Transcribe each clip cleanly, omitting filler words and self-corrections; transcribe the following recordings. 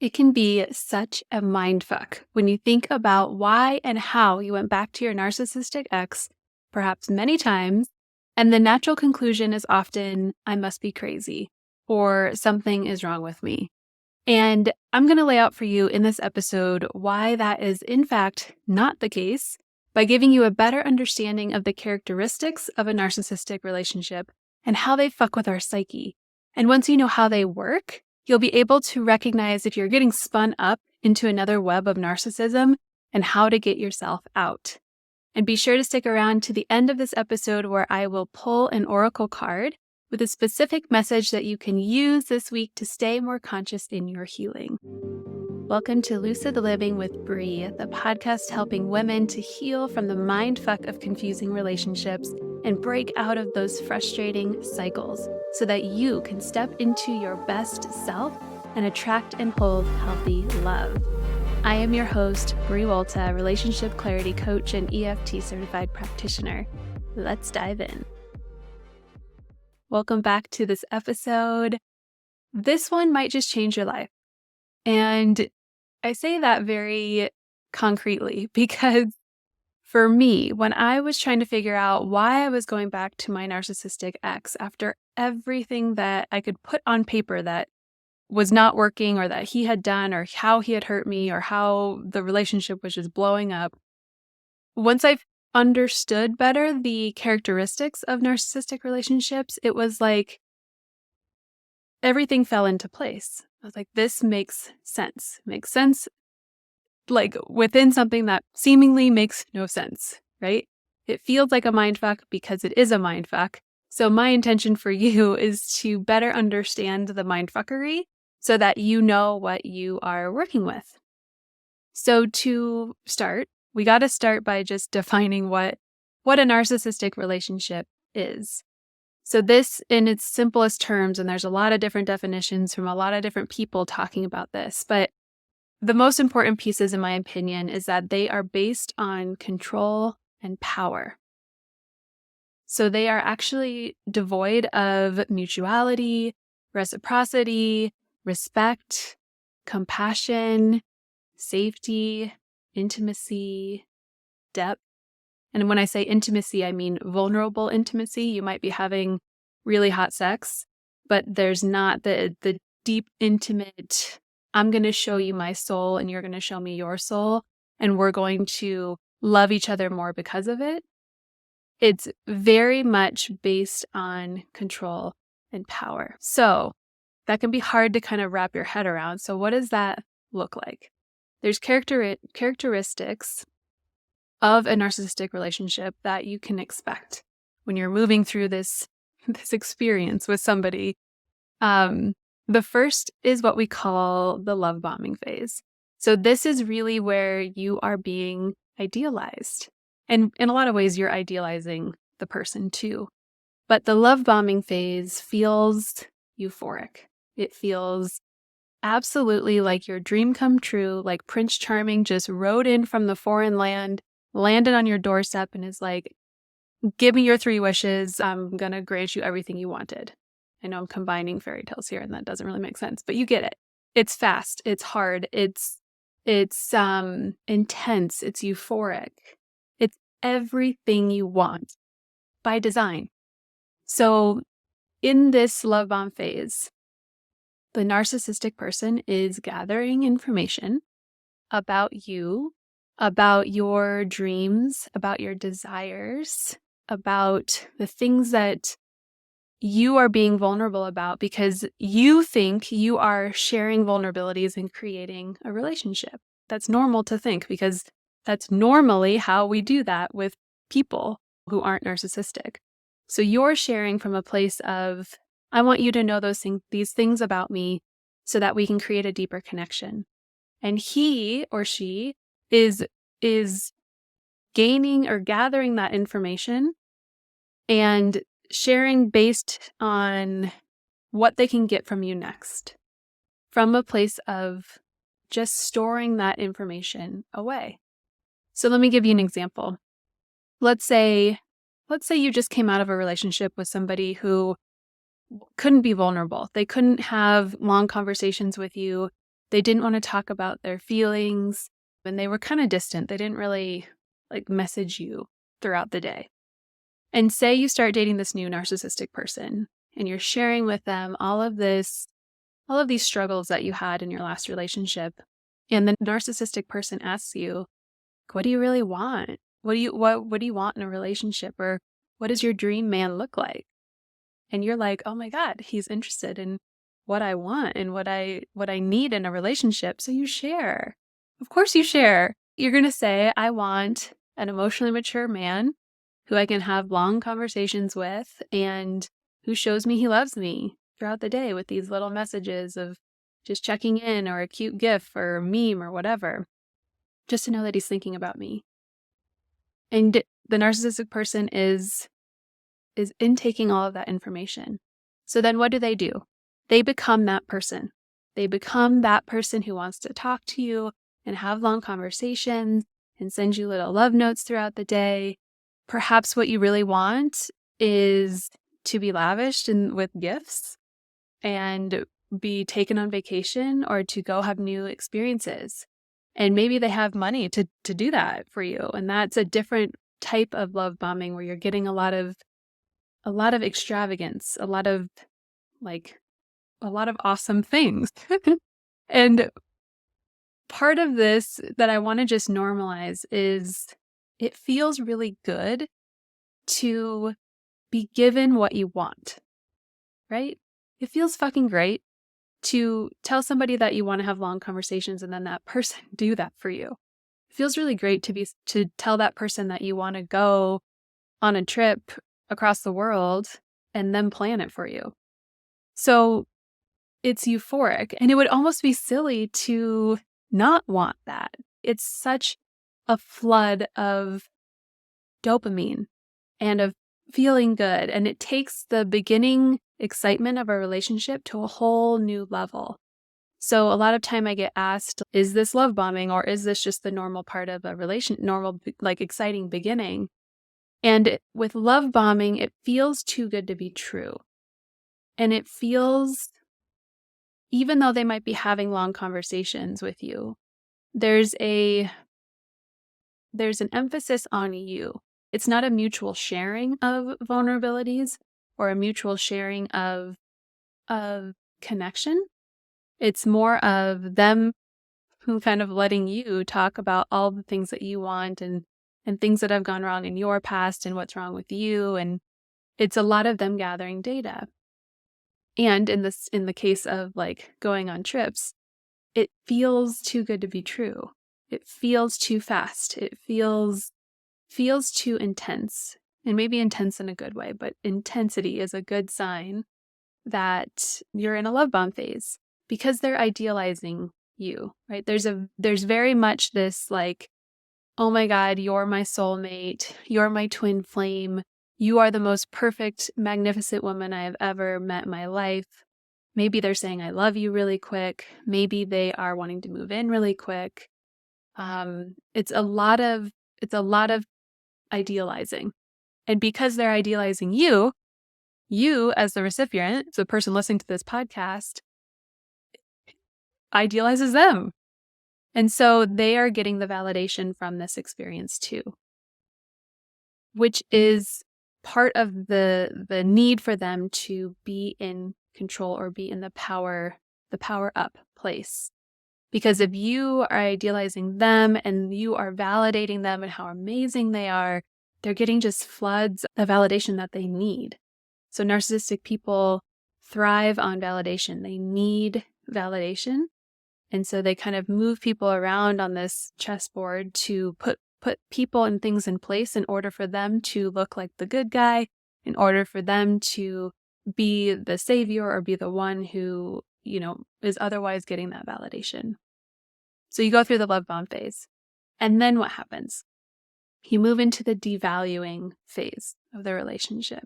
It can be such a mindfuck when you think about why and how you went back to your narcissistic ex, perhaps many times, and the natural conclusion is often, I must be crazy, or something is wrong with me. And I'm going to lay out for you in this episode why that is, in fact, not the case by giving you a better understanding of the characteristics of a narcissistic relationship and how they fuck with our psyche. And once you know how they work, you'll be able to recognize if you're getting spun up into another web of narcissism and how to get yourself out. And be sure to stick around to the end of this episode where I will pull an oracle card with a specific message that you can use this week to stay more conscious in your healing. Welcome to Lucid Living with Bree, the podcast helping women to heal from the mindfuck of confusing relationships and break out of those frustrating cycles so that you can step into your best self and attract and hold healthy love. I am your host, Bree Wolta, relationship clarity coach and EFT certified practitioner. Let's dive in. Welcome back to this episode. This one might just change your life. And I say that very concretely because for me, when I was trying to figure out why I was going back to my narcissistic ex after everything that I could put on paper that was not working or that he had done or how he had hurt me or how the relationship was just blowing up, once I've understood better the characteristics of narcissistic relationships, it was like everything fell into place. I was like, this makes sense. Makes sense like within something that seemingly makes no sense, right? It feels like a mindfuck because it is a mindfuck. So my intention for you is to better understand the mindfuckery so that you know what you are working with. So to start, we got to start by just defining what a narcissistic relationship is. So this in its simplest terms, and there's a lot of different definitions from a lot of different people talking about this, but the most important pieces, in my opinion, is that they are based on control and power. So they are actually devoid of mutuality, reciprocity, respect, compassion, safety, intimacy, depth. And when I say intimacy, I mean vulnerable intimacy. You might be having really hot sex, but there's not the deep, intimate, I'm going to show you my soul and you're going to show me your soul, and we're going to love each other more because of it. It's very much based on control and power. So that can be hard to kind of wrap your head around. So what does that look like? There's characteristics of a narcissistic relationship that you can expect when you're moving through this experience with somebody. The first is what we call the love bombing phase. So this is really where you are being idealized. And in a lot of ways, you're idealizing the person too. But the love bombing phase feels euphoric. It feels absolutely like your dream come true, like Prince Charming just rode in from the foreign land, landed on your doorstep, and is like, give me your 3 wishes. I'm going to grant you everything you wanted. I know I'm combining fairy tales here and that doesn't really make sense, but you get it. It's fast. It's hard. It's intense. It's euphoric. It's everything you want by design. So in this love bomb phase, the narcissistic person is gathering information about you, about your dreams, about your desires, about the things that you are being vulnerable about because you think you are sharing vulnerabilities and creating a relationship. That's normal to think because that's normally how we do that with people who aren't narcissistic. So you're sharing from a place of, I want you to know these things about me so that we can create a deeper connection. And he or she is gaining or gathering that information and sharing based on what they can get from you next, from a place of just storing that information away. So let me give you an example. Let's say you just came out of a relationship with somebody who couldn't be vulnerable. They couldn't have long conversations with you. They didn't want to talk about their feelings, and they were kind of distant. They didn't really message you throughout the day. And say you start dating this new narcissistic person and you're sharing with them all of these struggles that you had in your last relationship. And the narcissistic person asks you, what do you really want? What do you want in a relationship? Or what does your dream man look like? And you're like, oh my God, he's interested in what I want and what I need in a relationship. So you share. Of course you share. You're going to say, I want an emotionally mature man who I can have long conversations with and who shows me he loves me throughout the day with these little messages of just checking in or a cute gif or a meme or whatever, just to know that he's thinking about me. And the narcissistic person is intaking all of that information. So then what do? They become that person. They become that person who wants to talk to you and have long conversations and send you little love notes throughout the day. Perhaps what you really want is to be lavished with gifts and be taken on vacation or to go have new experiences. And maybe they have money to do that for you. And that's a different type of love bombing where you're getting a lot of extravagance, a lot of awesome things. And part of this that I want to just normalize is it feels really good to be given what you want, right? It feels fucking great to tell somebody that you want to have long conversations and then that person do that for you. It feels really great to tell that person that you want to go on a trip across the world and then plan it for you. So it's euphoric, and it would almost be silly to not want that. It's such a flood of dopamine and of feeling good, and it takes the beginning excitement of a relationship to a whole new level. So a lot of time I get asked, is this love bombing or is this just the normal part of a normal exciting beginning? And with love bombing, it feels too good to be true. And it feels, even though they might be having long conversations with you, there's an emphasis on you. It's not a mutual sharing of vulnerabilities or a mutual sharing of connection. It's more of them who kind of letting you talk about all the things that you want and things that have gone wrong in your past and what's wrong with you. And it's a lot of them gathering data. And in the case of going on trips, it feels too good to be true. It feels too fast. It feels too intense. And maybe intense in a good way, but intensity is a good sign that you're in a love bomb phase because they're idealizing you, right? There's very much this oh my God, you're my soulmate. You're my twin flame. You are the most perfect, magnificent woman I have ever met in my life. Maybe they're saying I love you really quick. Maybe they are wanting to move in really quick. It's a lot of idealizing. And because they're idealizing you as the recipient, the person listening to this podcast, idealizes them. And so they are getting the validation from this experience too, which is part of the need for them to be in control or be in the power up place. Because if you are idealizing them and you are validating them and how amazing they are, they're getting just floods of validation that they need. So narcissistic people thrive on validation. They need validation. And so they kind of move people around on this chessboard to put people and things in place in order for them to look like the good guy, in order for them to be the savior or be the one who, is otherwise getting that validation. So you go through the love bomb phase. And then what happens? You move into the devaluing phase of the relationship.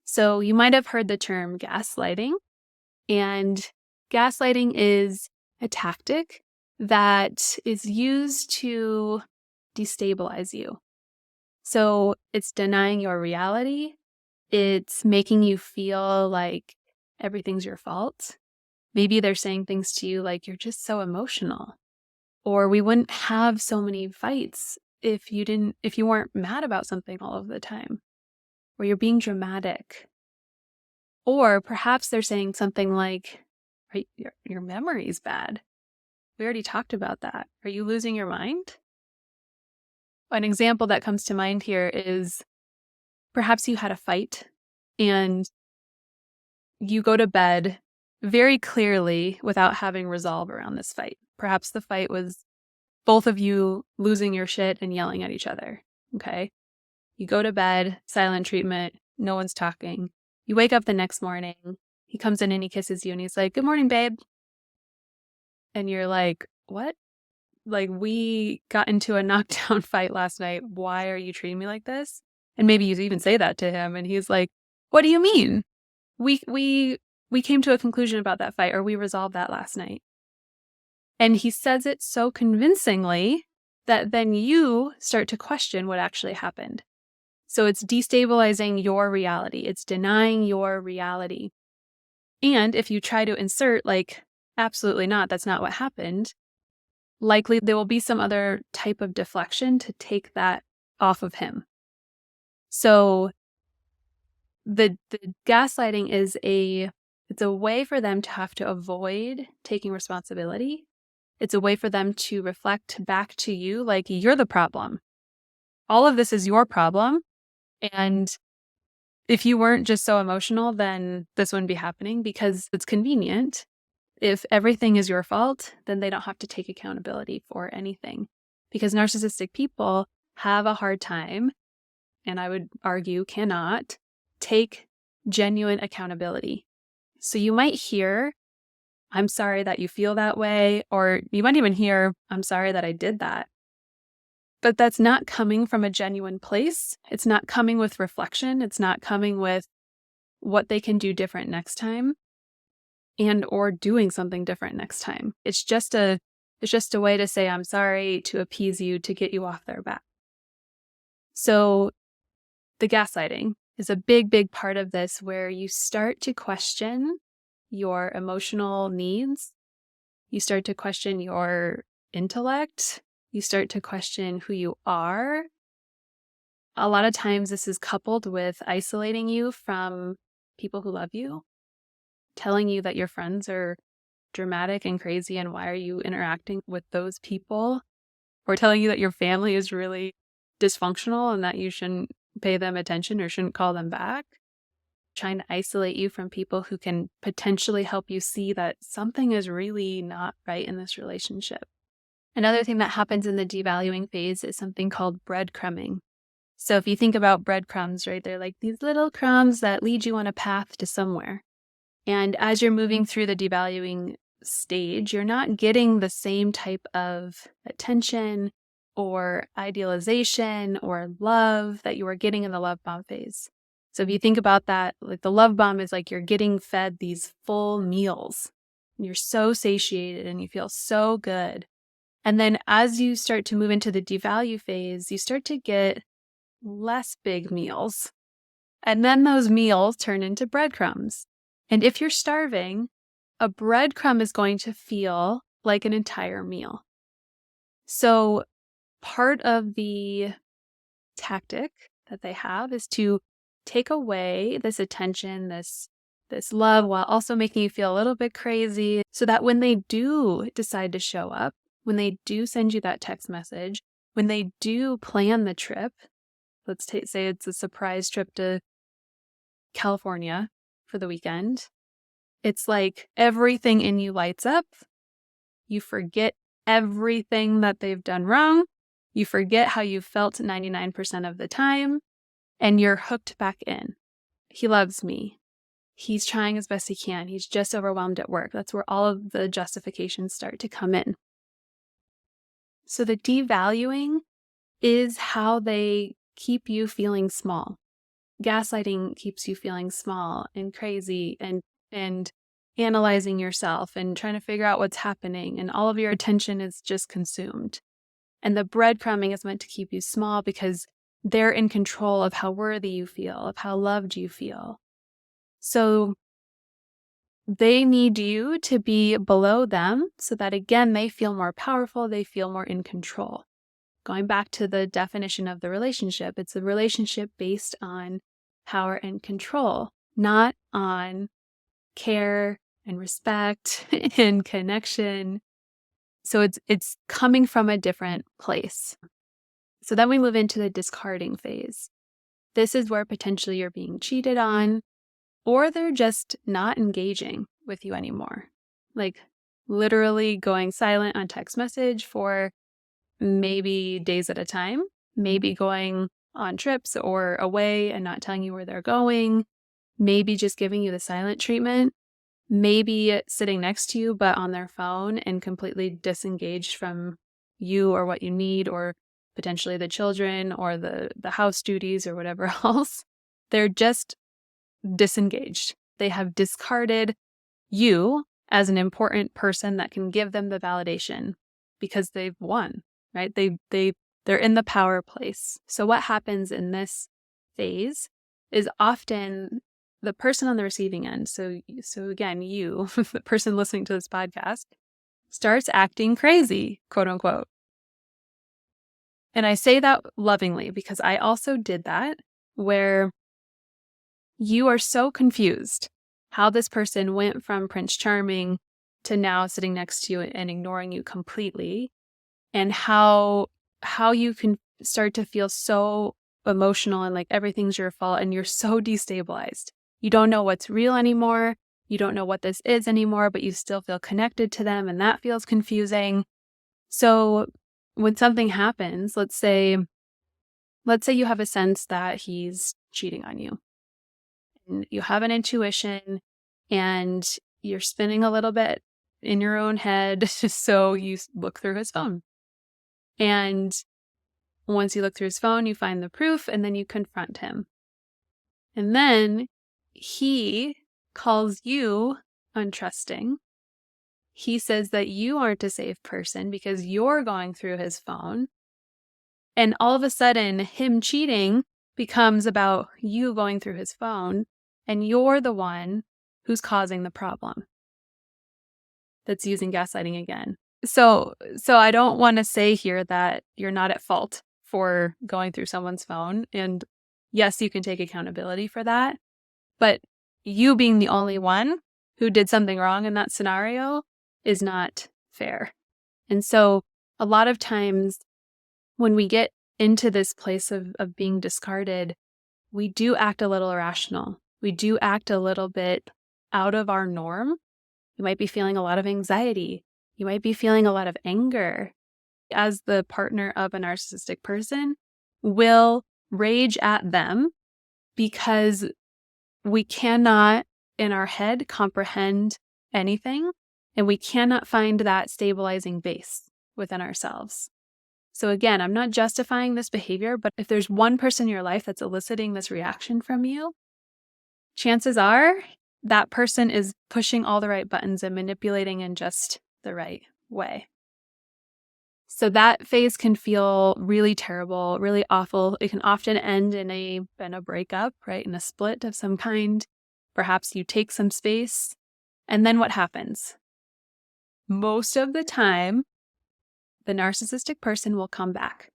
So you might have heard the term gaslighting. And gaslighting is a tactic that is used to destabilize you. So it's denying your reality. It's making you feel like everything's your fault. Maybe they're saying things to you like, you're just so emotional. Or we wouldn't have so many fights if you weren't mad about something all of the time. Or you're being dramatic. Or perhaps they're saying something like, your memory's bad. We already talked about that. Are you losing your mind? An example that comes to mind here is perhaps you had a fight and you go to bed very clearly without having resolve around this fight. Perhaps the fight was both of you losing your shit and yelling at each other. Okay. You go to bed, silent treatment, no one's talking. You wake up the next morning, he comes in and he kisses you and he's like, "Good morning, babe." And you're like, "What? Like, we got into a knockdown fight last night. Why are you treating me like this?" And maybe you even say that to him and he's like, "What do you mean? We came to a conclusion about that fight, or we resolved that last night." And he says it so convincingly that then you start to question what actually happened. So it's destabilizing your reality. It's denying your reality. And if you try to insert like, absolutely not, that's not what happened, likely there will be some other type of deflection to take that off of him. So the gaslighting is it's a way for them to have to avoid taking responsibility. It's a way for them to reflect back to you like, you're the problem. All of this is your problem. And if you weren't just so emotional, then this wouldn't be happening because it's convenient. If everything is your fault, then they don't have to take accountability for anything. Because narcissistic people have a hard time, and I would argue cannot, take genuine accountability. So you might hear, "I'm sorry that you feel that way," or you might even hear, "I'm sorry that I did that." But that's not coming from a genuine place. It's not coming with reflection. It's not coming with what they can do different next time and or doing something different next time. It's just a way to say, "I'm sorry," to appease you, to get you off their back. So the gaslighting is a big, big part of this, where you start to question your emotional needs. You start to question your intellect. You start to question who you are. A lot of times this is coupled with isolating you from people who love you, telling you that your friends are dramatic and crazy and why are you interacting with those people, or telling you that your family is really dysfunctional and that you shouldn't pay them attention or shouldn't call them back. Trying to isolate you from people who can potentially help you see that something is really not right in this relationship. Another thing that happens in the devaluing phase is something called breadcrumbing. So if you think about breadcrumbs, right, they're like these little crumbs that lead you on a path to somewhere. And as you're moving through the devaluing stage, you're not getting the same type of attention or idealization or love that you were getting in the love bomb phase. So if you think about that, like the love bomb is like you're getting fed these full meals and you're so satiated and you feel so good. And then as you start to move into the devalue phase, you start to get less big meals. And then those meals turn into breadcrumbs. And if you're starving, a breadcrumb is going to feel like an entire meal. So part of the tactic that they have is to take away this attention, this love, while also making you feel a little bit crazy, so that when they do decide to show up, when they do send you that text message, when they do plan the trip, let's say it's a surprise trip to California for the weekend, it's like everything in you lights up. You forget everything that they've done wrong. You forget how you felt 99% of the time, and you're hooked back in. He loves me. He's trying as best he can. He's just overwhelmed at work. That's where all of the justifications start to come in. So the devaluing is how they keep you feeling small. Gaslighting keeps you feeling small and crazy and analyzing yourself and trying to figure out what's happening, and all of your attention is just consumed. And the breadcrumbing is meant to keep you small because they're in control of how worthy you feel, of how loved you feel. So They need you to be below them so that, again, they feel more powerful, they feel more in control. Going back to the definition of the relationship, it's a relationship based on power and control, not on care and respect and connection. So it's coming from a different place. So then we move into the discarding phase. This is where potentially you're being cheated on, or they're just not engaging with you anymore. Like literally going silent on text message for maybe days at a time, maybe going on trips or away and not telling you where they're going, maybe just giving you the silent treatment, maybe sitting next to you but on their phone and completely disengaged from you or what you need, or potentially the children or the house duties or whatever else. They're just disengaged. They have discarded you as an important person that can give them the validation because they've won, right? They're in the power place. So what happens in this phase is often the person on the receiving end, so again, you, the person listening to this podcast, starts acting crazy, quote unquote. And I say that lovingly because I also did that, where you are so confused how this person went from Prince Charming to now sitting next to you and ignoring you completely, and how you can start to feel so emotional and like everything's your fault and you're so destabilized. You don't know what's real anymore. You don't know what this is anymore, but you still feel connected to them, and that feels confusing. So when something happens, let's say you have a sense that he's cheating on you. And you have an intuition and you're spinning a little bit in your own head, so you look through his phone. And once you look through his phone, you find the proof, and then you confront him. And then he calls you untrusting. He says that you aren't a safe person because you're going through his phone. And all of a sudden, him cheating becomes about you going through his phone, and you're the one who's causing the problem. That's using gaslighting again. So I don't want to say here that you're not at fault for going through someone's phone. And yes, you can take accountability for that. But you being the only one who did something wrong in that scenario is not fair. And so a lot of times when we get into this place of being discarded, we do act a little irrational. We do act a little bit out of our norm. You might be feeling a lot of anxiety. You might be feeling a lot of anger. As the partner of a narcissistic person, will rage at them because we cannot, in our head, comprehend anything, and we cannot find that stabilizing base within ourselves. So again, I'm not justifying this behavior, but if there's one person in your life that's eliciting this reaction from you, chances are that person is pushing all the right buttons and manipulating in just the right way. So that phase can feel really terrible, really awful. It can often end in a breakup, right? In a split of some kind. Perhaps you take some space. And then what happens? Most of the time, the narcissistic person will come back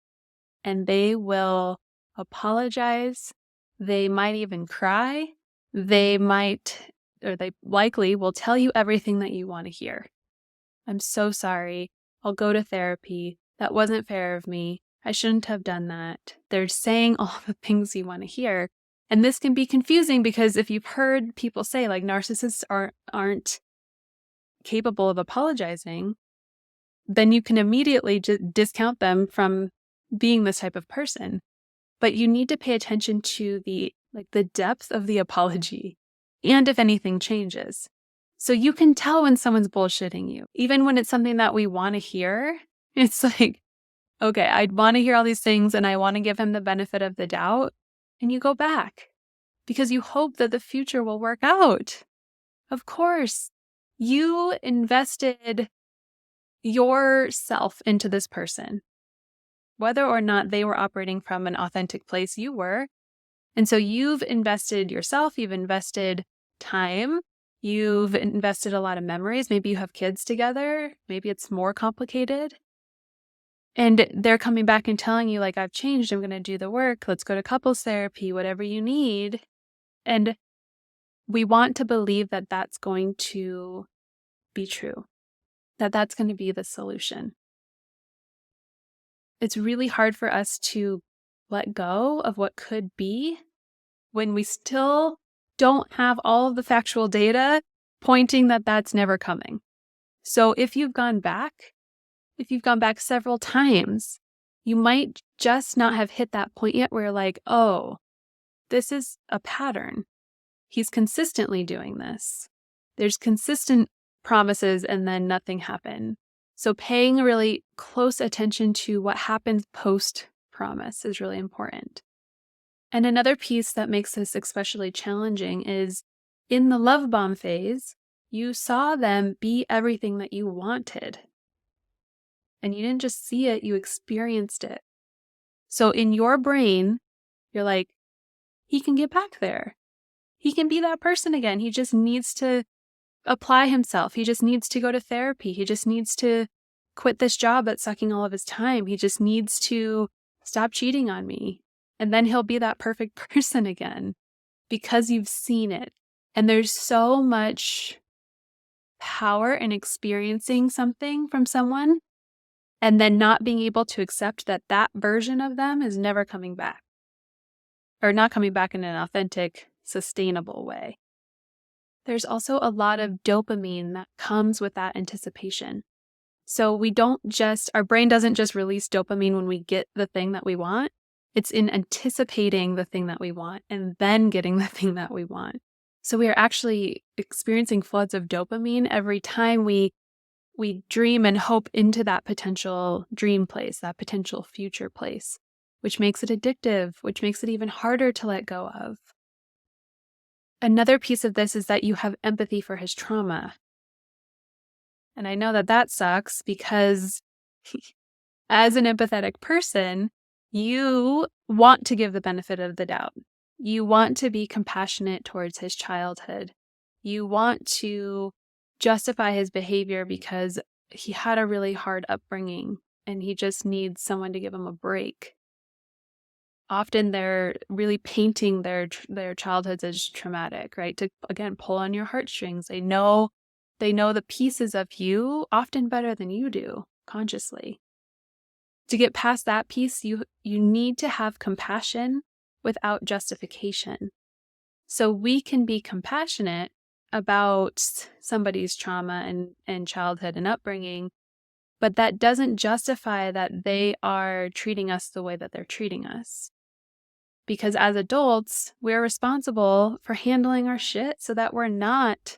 and they will apologize. They might even cry. They likely will tell you everything that you want to hear. I'm so sorry. I'll go to therapy. That wasn't fair of me. I shouldn't have done that. They're saying all the things you want to hear. And this can be confusing because if you've heard people say like narcissists aren't capable of apologizing, then you can immediately just discount them from being this type of person. But you need to pay attention to the depth of the apology and if anything changes. So you can tell when someone's bullshitting you, even when it's something that we want to hear. It's like, okay, I want to hear all these things and I want to give him the benefit of the doubt. And you go back because you hope that the future will work out. Of course, you invested yourself into this person, whether or not they were operating from an authentic place, you were. And so you've invested yourself, you've invested time, You've invested a lot of memories. Maybe you have kids together. Maybe it's more complicated. And they're coming back and telling you, like, I've changed. I'm going to do the work. Let's go to couples therapy, whatever you need. And we want to believe that that's going to be true, that that's going to be the solution. It's really hard for us to let go of what could be when we still don't have all of the factual data pointing that that's never coming. So if you've gone back several times, you might just not have hit that point yet where you're like, oh, this is a pattern. He's consistently doing this. There's consistent promises and then nothing happened. So paying really close attention to what happens post-promise is really important. And another piece that makes this especially challenging is in the love bomb phase, you saw them be everything that you wanted. And you didn't just see it, you experienced it. So in your brain, you're like, he can get back there. He can be that person again. He just needs to apply himself. He just needs to go to therapy. He just needs to quit this job that's sucking all of his time. He just needs to stop cheating on me. And then he'll be that perfect person again because you've seen it. And there's so much power in experiencing something from someone and then not being able to accept that that version of them is never coming back, or not coming back in an authentic, sustainable way. There's also a lot of dopamine that comes with that anticipation. So our brain doesn't just release dopamine when we get the thing that we want. It's in anticipating the thing that we want and then getting the thing that we want. So we are actually experiencing floods of dopamine every time we dream and hope into that potential dream place, that potential future place, which makes it addictive, which makes it even harder to let go of. Another piece of this is that you have empathy for his trauma. And I know that that sucks because as an empathetic person, you want to give the benefit of the doubt. You want to be compassionate towards his childhood. You want to justify his behavior because he had a really hard upbringing and he just needs someone to give him a break. Often they're really painting their childhoods as traumatic, right? To, again, pull on your heartstrings. They know the pieces of you often better than you do consciously. To get past that piece, you need to have compassion without justification. So we can be compassionate about somebody's trauma and childhood and upbringing, but that doesn't justify that they are treating us the way that they're treating us. Because as adults, we're responsible for handling our shit so that we're not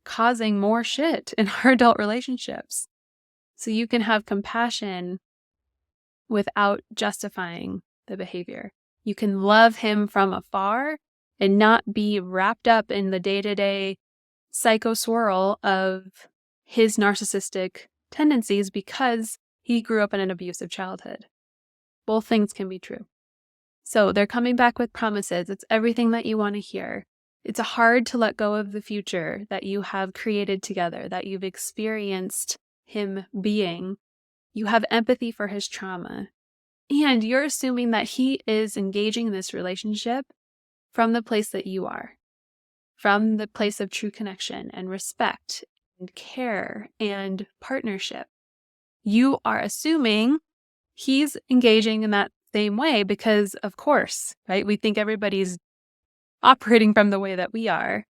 causing more shit in our adult relationships. So you can have compassion without justifying the behavior. You can love him from afar and not be wrapped up in the day-to-day psycho swirl of his narcissistic tendencies because he grew up in an abusive childhood. Both things can be true. So they're coming back with promises. It's everything that you want to hear. It's hard to let go of the future that you have created together, that you've experienced him being. You have empathy for his trauma. And you're assuming that he is engaging in this relationship from the place that you are, from the place of true connection and respect and care and partnership. You are assuming he's engaging in that same way because, of course, right? We think everybody's operating from the way that we are,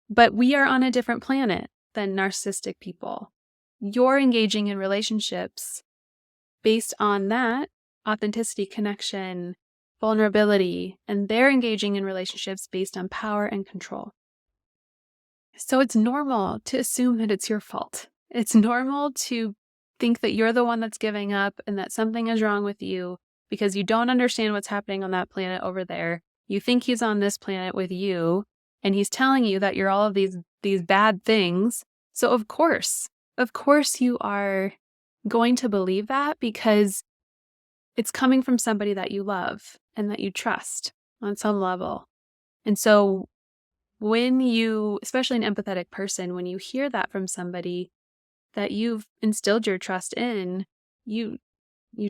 but we are on a different planet than narcissistic people. You're engaging in relationships based on that authenticity, connection, vulnerability, and they're engaging in relationships based on power and control. So it's normal to assume that it's your fault. It's normal to think that you're the one that's giving up and that something is wrong with you because you don't understand what's happening on that planet over there. You think he's on this planet with you and he's telling you that you're all of these bad things. So of course you are going to believe that because it's coming from somebody that you love and that you trust on some level. And so when you, especially an empathetic person, when you hear that from somebody that you've instilled your trust in, you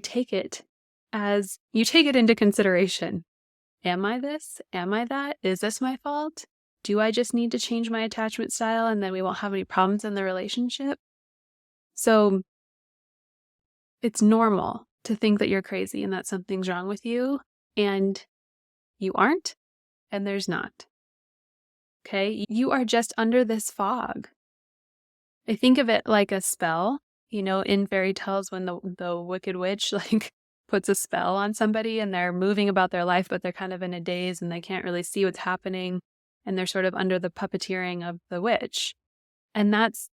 take it into consideration. Am I this? Am I that? Is this my fault? Do I just need to change my attachment style and then we won't have any problems in the relationship? So it's normal to think that you're crazy and that something's wrong with you, and you aren't, and there's not. Okay? You are just under this fog. I think of it like a spell, in fairy tales when the wicked witch puts a spell on somebody and they're moving about their life, but they're kind of in a daze and they can't really see what's happening, and they're sort of under the puppeteering of the witch. And that's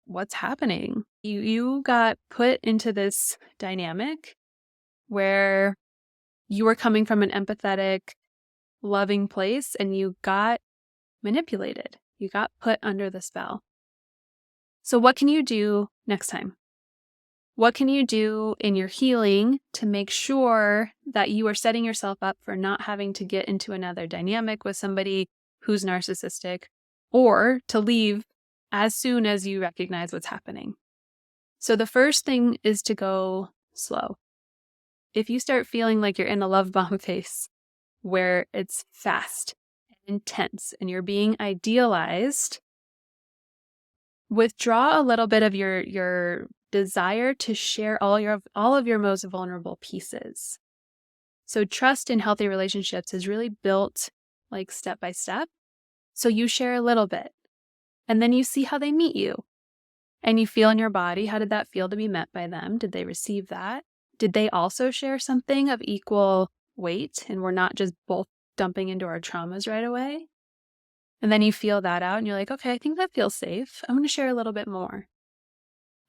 what's happening. You got put into this dynamic where you were coming from an empathetic, loving place and you got manipulated. You got put under the spell. So what can you do next time? What can you do in your healing to make sure that you are setting yourself up for not having to get into another dynamic with somebody who's narcissistic, or to leave as soon as you recognize what's happening? So the first thing is to go slow. If you start feeling like you're in a love bomb phase where it's fast and intense and you're being idealized, withdraw a little bit of your desire to share all of your most vulnerable pieces. So trust in healthy relationships is really built like step by step. So you share a little bit, and then you see how they meet you. And you feel in your body, how did that feel to be met by them? Did they receive that? Did they also share something of equal weight, and we're not just both dumping into our traumas right away? And then you feel that out and you're like, okay, I think that feels safe. I'm going to share a little bit more.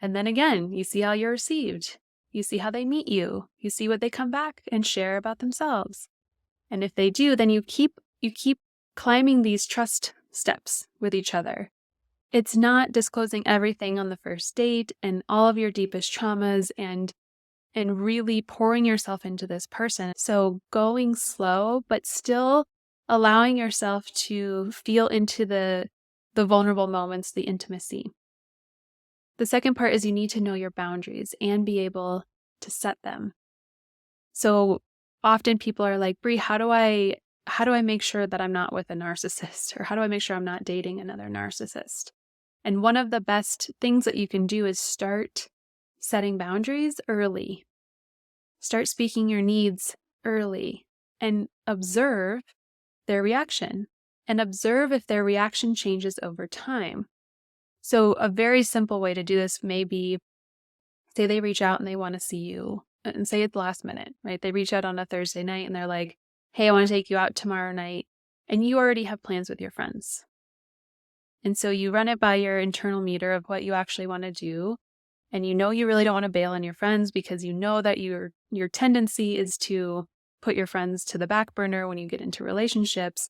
And then again, you see how you're received. You see how they meet you. You see what they come back and share about themselves. And if they do, then you keep climbing these trust steps with each other. It's not disclosing everything on the first date and all of your deepest traumas and really pouring yourself into this person. So going slow, but still allowing yourself to feel into the vulnerable moments, the intimacy. The second part is you need to know your boundaries and be able to set them. So often people are like, Brie, how do I make sure that I'm not with a narcissist? Or how do I make sure I'm not dating another narcissist? And one of the best things that you can do is start setting boundaries early. Start speaking your needs early and observe their reaction, and observe if their reaction changes over time. So a very simple way to do this may be, say they reach out and they want to see you, and say it's last minute, right? They reach out on a Thursday night and they're like, hey, I want to take you out tomorrow night. And you already have plans with your friends. And so you run it by your internal meter of what you actually want to do. And you really don't want to bail on your friends because you know that your tendency is to put your friends to the back burner when you get into relationships.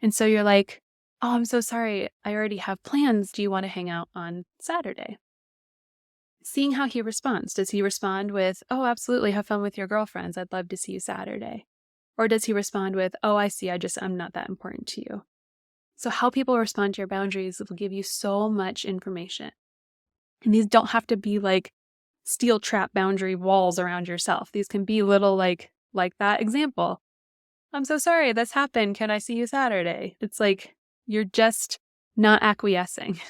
And so you're like, oh, I'm so sorry. I already have plans. Do you want to hang out on Saturday? Seeing how he responds. Does he respond with, oh, absolutely, have fun with your girlfriends. I'd love to see you Saturday. Or does he respond with, oh, I see. I'm not that important to you. So how people respond to your boundaries will give you so much information. And these don't have to be like steel trap boundary walls around yourself. These can be little like that example. I'm so sorry this happened. Can I see you Saturday? It's like you're just not acquiescing.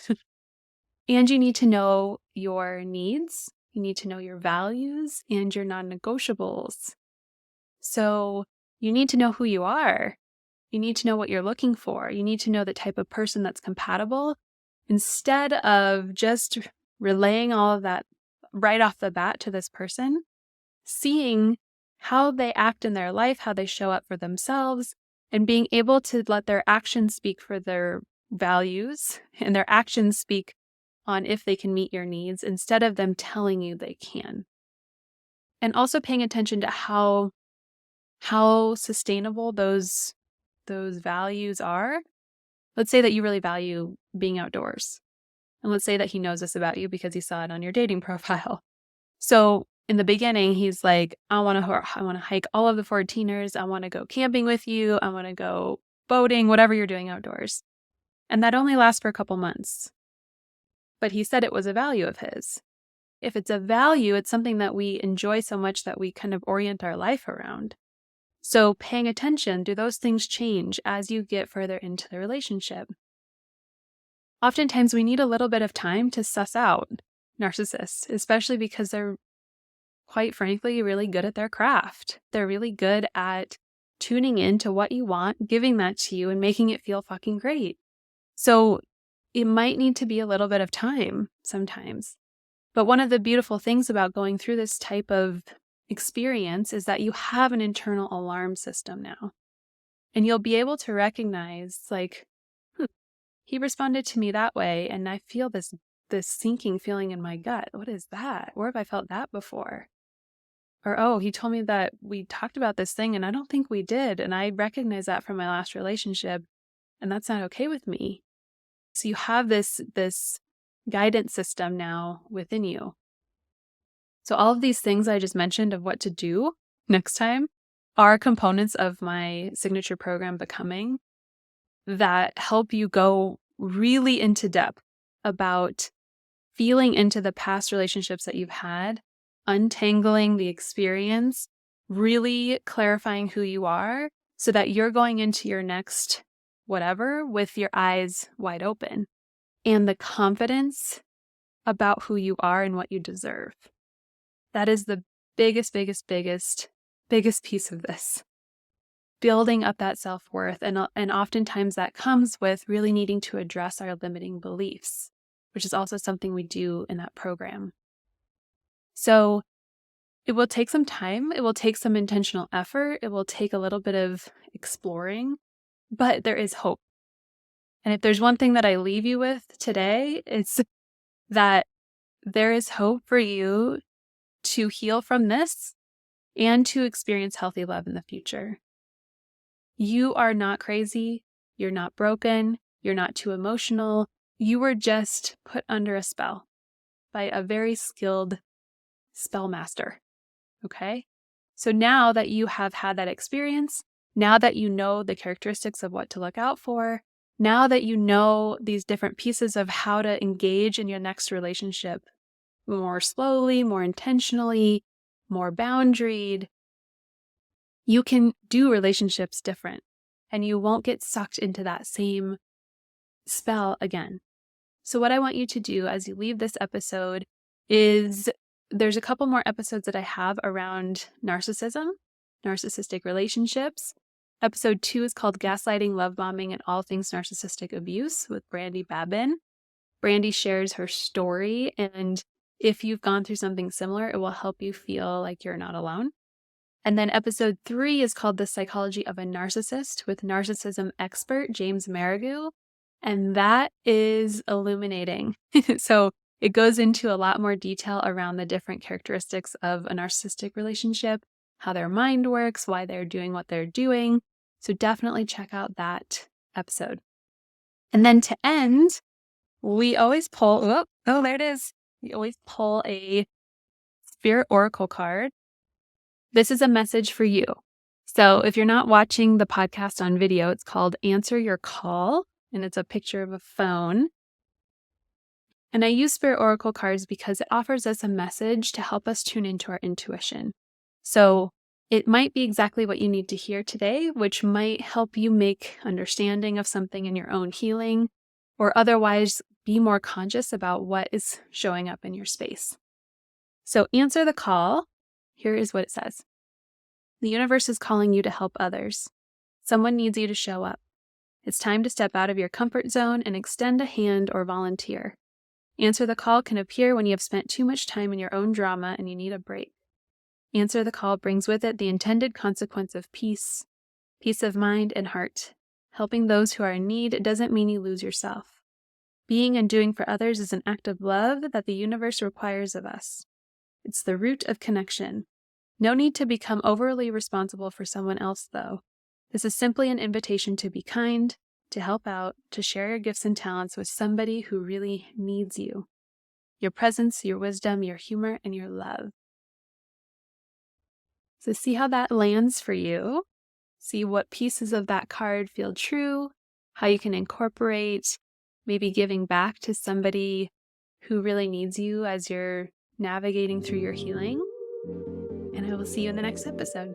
And you need to know your needs. You need to know your values and your non-negotiables. So you need to know who you are. You need to know what you're looking for. You need to know the type of person that's compatible, instead of just relaying all of that right off the bat to this person. Seeing how they act in their life, how they show up for themselves, and being able to let their actions speak for their values and their actions speak on if they can meet your needs instead of them telling you they can. And also paying attention to how sustainable those values are. Let's say that you really value being outdoors. And let's say that he knows this about you because he saw it on your dating profile. So in the beginning, he's like, I want to hike all of the 14ers. I want to go camping with you. I want to go boating, whatever you're doing outdoors. And that only lasts for a couple months. But he said it was a value of his. If it's a value, it's something that we enjoy so much that we kind of orient our life around. So paying attention, do those things change as you get further into the relationship? Oftentimes we need a little bit of time to suss out narcissists, especially because they're, quite frankly, really good at their craft. They're really good at tuning into what you want, giving that to you, and making it feel fucking great. So it might need to be a little bit of time sometimes. But one of the beautiful things about going through this type of experience is that you have an internal alarm system now. And you'll be able to recognize, like, he responded to me that way, and I feel this sinking feeling in my gut. What is that? Where have I felt that before? Or, oh, he told me that we talked about this thing, and I don't think we did. And I recognize that from my last relationship, and that's not okay with me. So you have this guidance system now within you. So all of these things I just mentioned of what to do next time are components of my signature program, Becoming, that help you go really into depth about feeling into the past relationships that you've had, untangling the experience, really clarifying who you are so that you're going into your next whatever with your eyes wide open and the confidence about who you are and what you deserve. That is the biggest piece of this. Building up that self-worth. And oftentimes that comes with really needing to address our limiting beliefs, which is also something we do in that program. So it will take some time. It will take some intentional effort. It will take a little bit of exploring, but there is hope. And if there's one thing that I leave you with today, it's that there is hope for you to heal from this and to experience healthy love in the future. You are not crazy. You're not broken. You're not too emotional. You were just put under a spell by a very skilled spell master. Okay? So now that you have had that experience, now that you know the characteristics of what to look out for, now that you know these different pieces of how to engage in your next relationship more slowly, more intentionally, more boundaried, you can do relationships different and you won't get sucked into that same spell again. So what I want you to do as you leave this episode is there's a couple more episodes that I have around narcissism, narcissistic relationships. Episode 2 is called Gaslighting, Love Bombing, and All Things Narcissistic Abuse with Brandy Babin. Brandy shares her story, and if you've gone through something similar, it will help you feel like you're not alone. And then episode 3 is called The Psychology of a Narcissist with narcissism expert James Marigu. And that is illuminating. So it goes into a lot more detail around the different characteristics of a narcissistic relationship, how their mind works, why they're doing what they're doing. So definitely check out that episode. And then to end, we always pull, oh, there it is. We always pull a Spirit Oracle card. This is a message for you. So if you're not watching the podcast on video, it's called Answer Your Call, and it's a picture of a phone. And I use Spirit Oracle cards because it offers us a message to help us tune into our intuition. So it might be exactly what you need to hear today, which might help you make understanding of something in your own healing, or otherwise be more conscious about what is showing up in your space. So answer the call. Here is what it says. The universe is calling you to help others. Someone needs you to show up. It's time to step out of your comfort zone and extend a hand or volunteer. Answer the call can appear when you have spent too much time in your own drama and you need a break. Answer the call brings with it the intended consequence of peace of mind and heart. Helping those who are in need doesn't mean you lose yourself. Being and doing for others is an act of love that the universe requires of us. It's the root of connection. No need to become overly responsible for someone else, though. This is simply an invitation to be kind, to help out, to share your gifts and talents with somebody who really needs you. Your presence, your wisdom, your humor, and your love. So see how that lands for you. See what pieces of that card feel true, how you can incorporate maybe giving back to somebody who really needs you as you're navigating through your healing. And I will see you in the next episode.